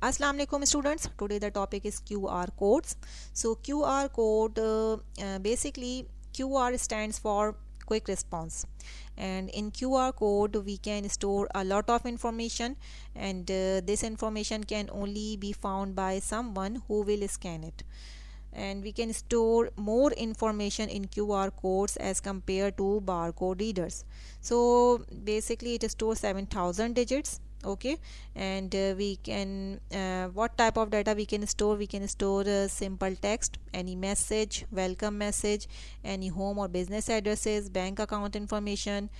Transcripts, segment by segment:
Assalamu alaikum students. Today the topic is QR codes. So QR code basically QR stands for quick response, and in QR code we can store a lot of information, and this information can only be found by someone who will scan it. And we can store more information in QR codes as compared to barcode readers. So basically it stores 7,000 digits. Okay, and we can what type of data we can store? We can store simple text, any message, welcome message, any home or business addresses, bank account information,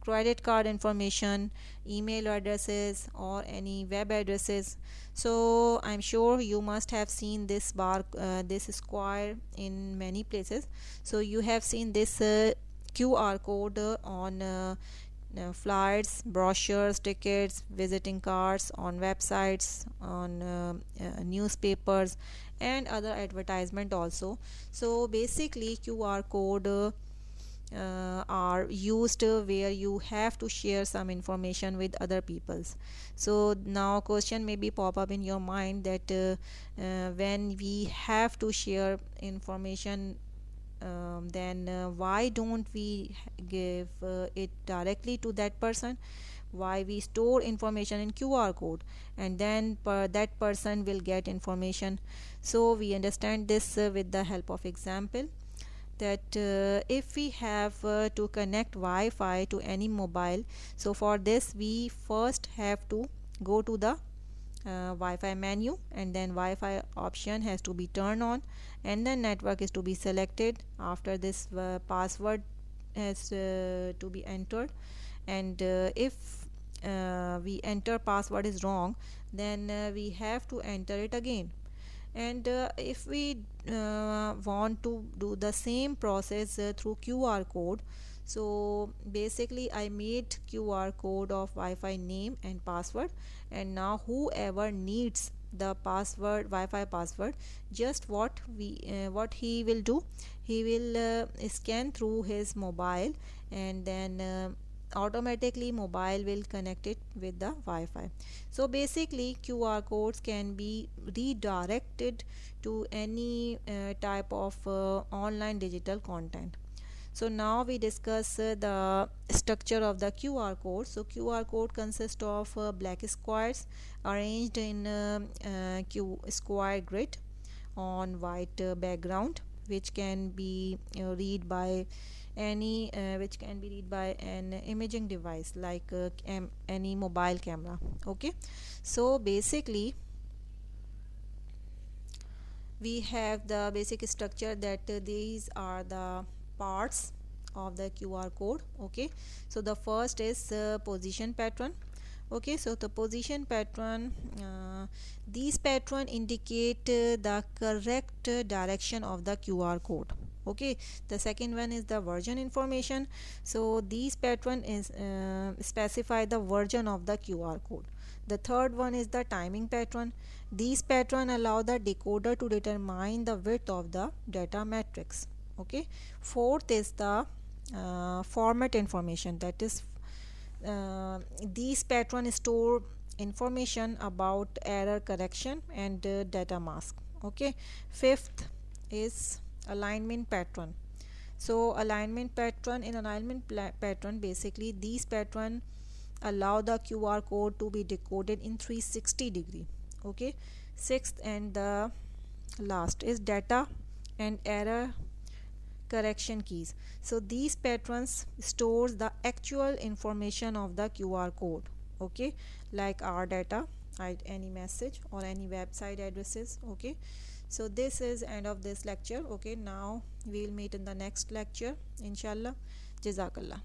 credit card information, email addresses, or any web addresses. So I'm sure you must have seen this square in many places. So you have seen this QR code on flyers, brochures, tickets, visiting cards, on websites, on newspapers, and other advertisement also. So basically QR code are used where you have to share some information with other peoples. So now question maybe pop up in your mind that when we have to share information, then why don't we give it directly to that person? Why we store information in QR code, and then that person will get information? So we understand this with the help of example, that if we have to connect Wi-Fi to any mobile, so for this we first have to go to the Wi-Fi menu, and then Wi-Fi option has to be turned on, and then network is to be selected. After this password has to be entered, and if we enter password is wrong, then we have to enter it again. And if we want to do the same process through QR code, so basically I made QR code of Wi-Fi name and password, and now whoever needs the password, Wi-Fi password, just what he will do, he will scan through his mobile, and then automatically mobile will connect it with the Wi-Fi. So basically QR codes can be redirected to any type of online digital content. So now we discuss the structure of the QR code. So QR code consists of black squares arranged in square grid on white background, which can be read by which can be read by an imaging device like any mobile camera. Okay, so basically we have the basic structure that these are the parts of the QR code. Okay, so the first is position pattern. Okay, so the position pattern, these pattern indicate the correct direction of the QR code. Okay, the second one is the version information. So these pattern is specify the version of the QR code. The third one is the timing pattern. These pattern allow the decoder to determine the width of the data matrix. Okay, fourth is the format information, that is these pattern store information about error correction and data mask. Okay, fifth is alignment pattern. So alignment pattern, in alignment pattern, basically these pattern allow the QR code to be decoded in 360-degree. Okay, sixth and the last is data and error correction keys. So these patterns stores the actual information of the QR code. Okay, like our data, any message or any website addresses. Okay, so this is end of this lecture. Okay, now we'll meet in the next lecture inshallah. Jazakallah.